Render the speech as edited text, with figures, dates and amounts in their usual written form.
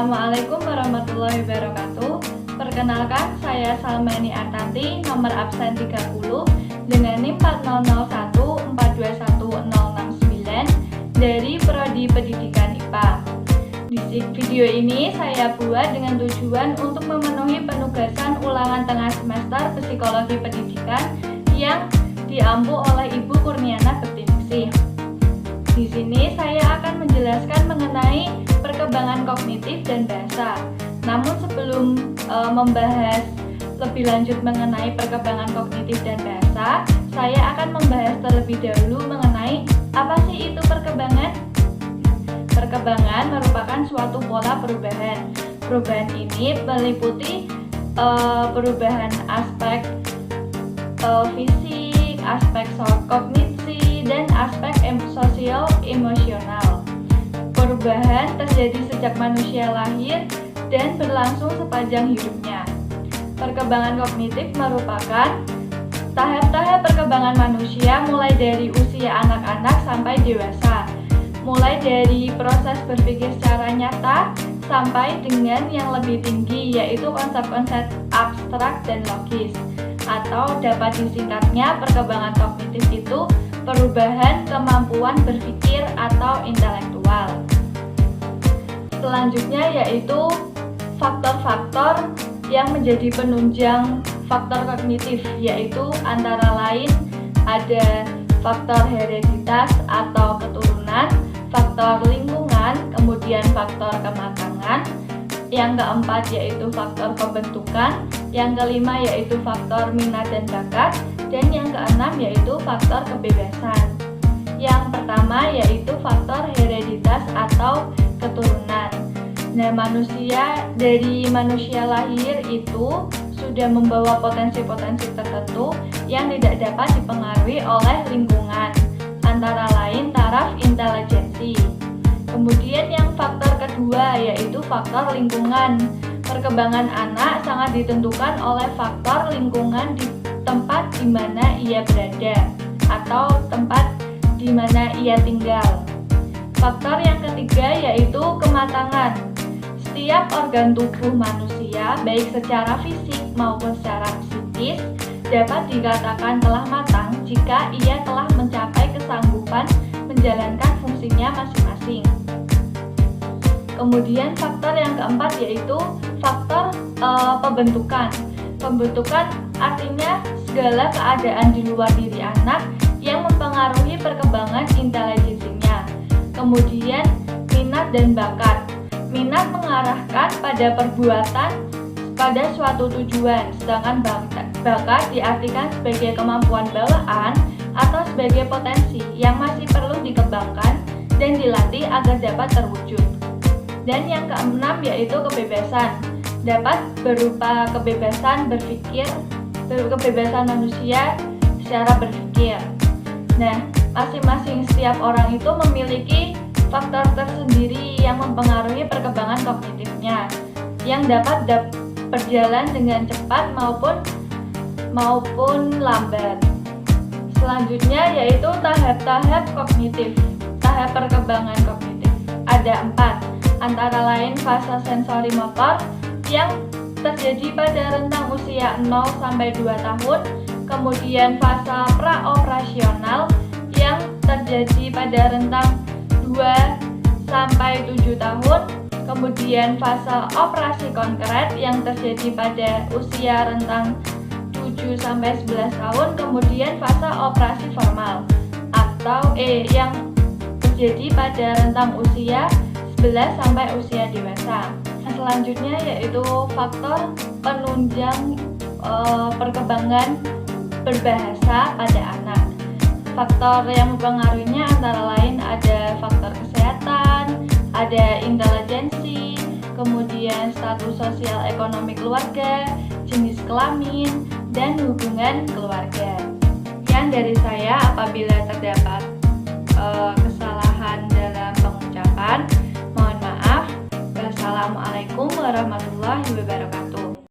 Assalamualaikum warahmatullahi wabarakatuh. Perkenalkan, saya Salmani Artanti, nomor absen 30 dengan NIM 40014210069 dari Prodi Pendidikan IPA. Di video ini saya buat dengan tujuan untuk memenuhi penugasan ulangan tengah semester Psikologi Pendidikan yang diampu oleh Ibu Kurniana Bektiningsih. Di sini saya akan menjelaskan mengenai perkembangan kognitif dan bahasa. Namun sebelum membahas lebih lanjut mengenai perkembangan kognitif dan bahasa, saya akan membahas terlebih dahulu mengenai apa sih itu perkembangan. Perkembangan merupakan suatu pola perubahan. Perubahan ini meliputi perubahan aspek fisik, aspek kognisi, dan aspek sosial emosional. Perubahan terjadi sejak manusia lahir dan berlangsung sepanjang hidupnya. Perkembangan kognitif merupakan tahap-tahap perkembangan manusia mulai dari usia anak-anak sampai dewasa. Mulai dari proses berpikir secara nyata sampai dengan yang lebih tinggi, yaitu konsep-konsep abstrak dan logis. Atau dapat disingkatnya, perkembangan kognitif itu perubahan kemampuan berpikir atau intelektual. Selanjutnya yaitu faktor-faktor yang menjadi penunjang faktor kognitif, yaitu antara lain ada faktor hereditas atau keturunan, faktor lingkungan, kemudian faktor kematangan. Yang keempat yaitu faktor pembentukan, yang kelima yaitu faktor minat dan bakat, dan yang keenam yaitu faktor kebebasan. Yang pertama yaitu faktor hereditas atau keturunan. Nah, dari manusia lahir itu sudah membawa potensi-potensi tertentu yang tidak dapat dipengaruhi oleh lingkungan, antara lain taraf intelijensi. Kemudian yang faktor kedua yaitu faktor lingkungan. Perkembangan anak sangat ditentukan oleh faktor lingkungan di tempat di mana ia berada atau tempat di mana ia tinggal. Faktor yang ketiga yaitu kematangan. Setiap organ tubuh manusia, baik secara fisik maupun secara psikis, dapat dikatakan telah matang jika ia telah mencapai kesanggupan menjalankan fungsinya masing-masing. Kemudian faktor yang keempat yaitu faktor pembentukan. Pembentukan artinya segala keadaan di luar diri anak yang mempengaruhi perkembangan intelijensinya. Kemudian minat dan bakat. Minat mengarahkan pada perbuatan pada suatu tujuan, sedangkan bakat diartikan sebagai kemampuan bawaan atau sebagai potensi yang masih perlu dikembangkan dan dilatih agar dapat terwujud. Dan yang keenam yaitu kebebasan. Dapat berupa kebebasan berpikir, kebebasan manusia secara berpikir. Nah, masing-masing setiap orang itu memiliki faktor tersendiri yang mempengaruhi perkembangan kognitifnya, yang dapat berjalan dengan cepat maupun lambat. Selanjutnya yaitu tahap-tahap kognitif. Tahap perkembangan kognitif ada 4, antara lain fase sensori motor yang terjadi pada rentang usia 0 sampai 2 tahun, kemudian fase praoperasional yang terjadi pada rentang 2 sampai 7 tahun, kemudian fase operasi konkret yang terjadi pada usia rentang 7 sampai 11 tahun, kemudian fase operasi formal atau yang terjadi pada rentang usia 11 sampai usia dewasa. Selanjutnya yaitu faktor penunjang perkembangan berbahasa pada anak. Faktor yang mempengaruhinya antara lain ada faktor kesehatan, ada intelijensi, kemudian status sosial ekonomi keluarga, jenis kelamin, dan hubungan keluarga. Sekian dari saya. Apabila terdapat kesalahan dalam pengucapan, mohon maaf. Wassalamualaikum warahmatullahi wabarakatuh.